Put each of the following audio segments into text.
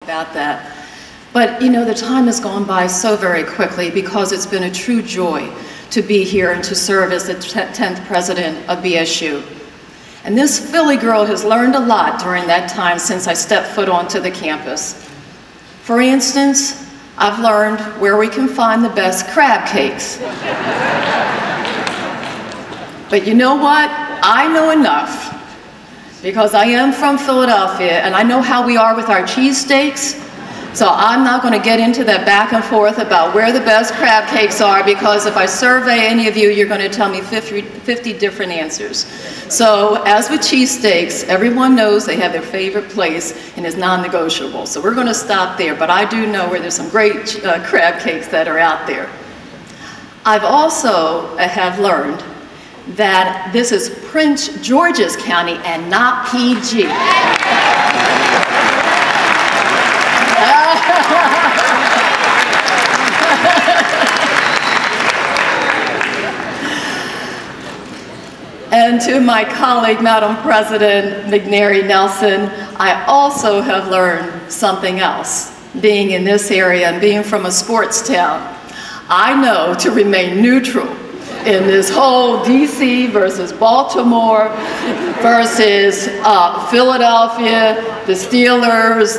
about that. But you know, the time has gone by so very quickly because it's been a true joy to be here and to serve as the 10th president of BSU. And this Philly girl has learned a lot during that time since I stepped foot onto the campus. For instance, I've learned where we can find the best crab cakes. But you know what? I know enough because I am from Philadelphia and I know how we are with our cheesesteaks. So I'm not going to get into that back and forth about where the best crab cakes are, because if I survey any of you, you're going to tell me 50 different answers. So as with cheesesteaks, everyone knows they have their favorite place and is non-negotiable. So we're going to stop there, but I do know where there's some great crab cakes that are out there. I've also have learned that this is Prince George's County and not PG. And to my colleague, Madam President McNary Nelson, I also have learned something else, being in this area and being from a sports town. I know to remain neutral in this whole DC versus Baltimore versus Philadelphia, the Steelers,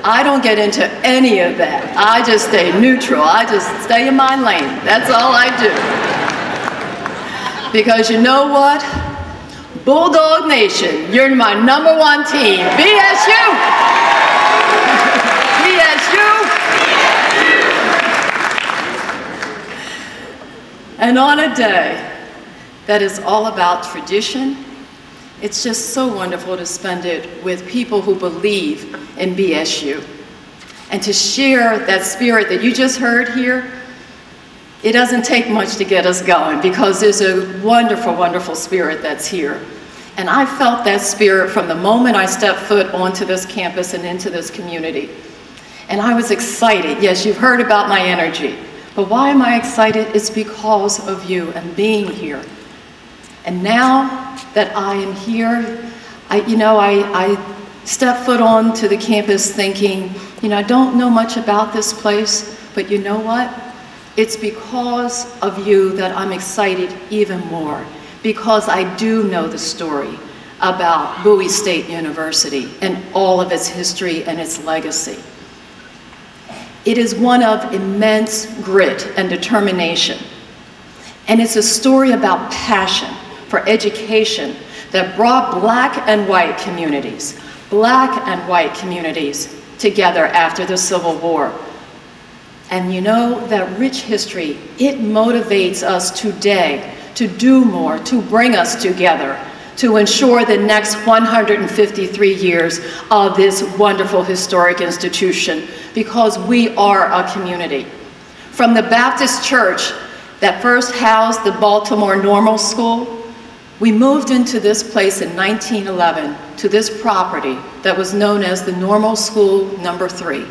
I don't get into any of that. I just stay neutral. I just stay in my lane. That's all I do. Because you know what? Bulldog Nation, you're my #1 team. BSU! BSU! And on a day that is all about tradition, it's just so wonderful to spend it with people who believe in BSU. And to share that spirit that you just heard here, it doesn't take much to get us going because there's a wonderful, wonderful spirit that's here. And I felt that spirit from the moment I stepped foot onto this campus and into this community. And I was excited. Yes, you've heard about my energy. But why am I excited? It's because of you and being here. And now that I am here, I stepped foot onto the campus thinking, I don't know much about this place, but you know what? It's because of you that I'm excited even more, because I do know the story about Bowie State University and all of its history and its legacy. It is one of immense grit and determination, and it's a story about passion for education that brought black and white communities together after the Civil War. And you know, that rich history, it motivates us today to do more, to bring us together, to ensure the next 153 years of this wonderful historic institution, because we are a community. From the Baptist church that first housed the Baltimore Normal School, we moved into this place in 1911 to this property that was known as the Normal School No. 3.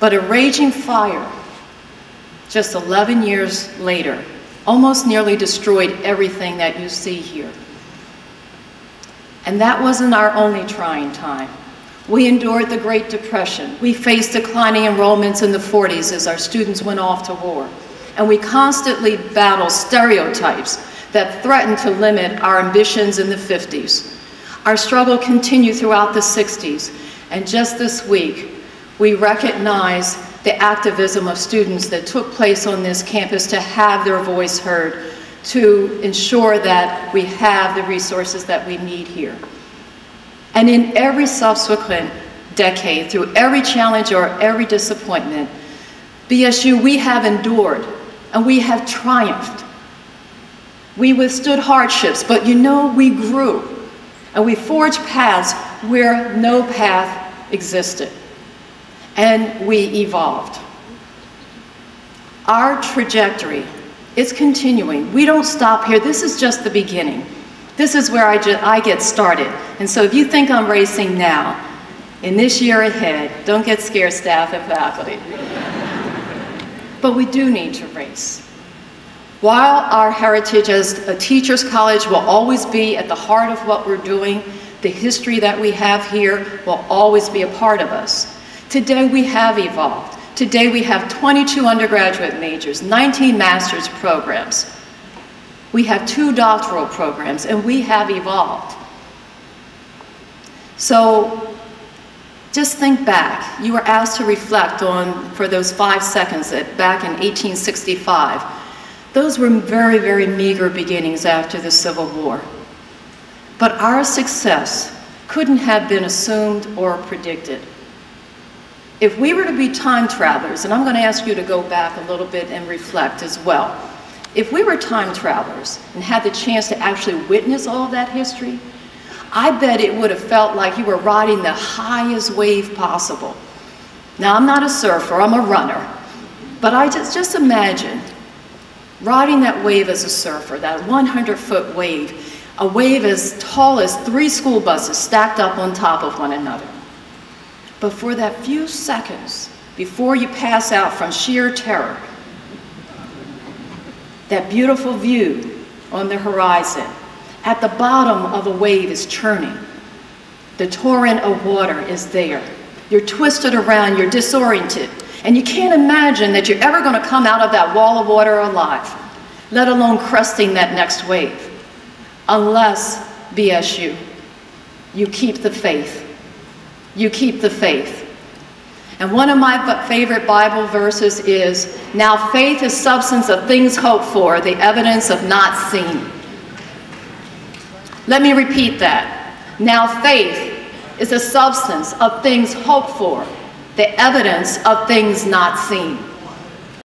But a raging fire, just 11 years later, almost nearly destroyed everything that you see here. And that wasn't our only trying time. We endured the Great Depression. We faced declining enrollments in the 40s as our students went off to war. And we constantly battled stereotypes that threatened to limit our ambitions in the 50s. Our struggle continued throughout the 60s. And just this week, we recognize the activism of students that took place on this campus to have their voice heard, to ensure that we have the resources that we need here. And in every subsequent decade, through every challenge or every disappointment, BSU, we have endured and we have triumphed. We withstood hardships, but we grew and we forged paths where no path existed. And we evolved. Our trajectory is continuing. We don't stop here. This is just the beginning. This is where I get started. And so if you think I'm racing now, in this year ahead, don't get scared, staff and faculty. But we do need to race. While our heritage as a teacher's college will always be at the heart of what we're doing, the history that we have here will always be a part of us. Today we have evolved. Today we have 22 undergraduate majors, 19 master's programs. We have 2 doctoral programs, and we have evolved. So just think back. You were asked to reflect on, for those 5 seconds, that back in 1865, those were very, very meager beginnings after the Civil War. But our success couldn't have been assumed or predicted. If we were to be time travelers, and I'm going to ask you to go back a little bit and reflect as well. If we were time travelers and had the chance to actually witness all of that history, I bet it would have felt like you were riding the highest wave possible. Now, I'm not a surfer, I'm a runner, but I just imagine riding that wave as a surfer, that 100-foot wave, a wave as tall as 3 school buses stacked up on top of one another. But for that few seconds before you pass out from sheer terror, that beautiful view on the horizon, at the bottom of a wave is churning. The torrent of water is there. You're twisted around, you're disoriented, and you can't imagine that you're ever going to come out of that wall of water alive, let alone cresting that next wave. Unless, BSU, you keep the faith. You keep the faith. And one of my favorite Bible verses is, "Now faith is substance of things hoped for, the evidence of not seen." Let me repeat that. Now faith is a substance of things hoped for, the evidence of things not seen.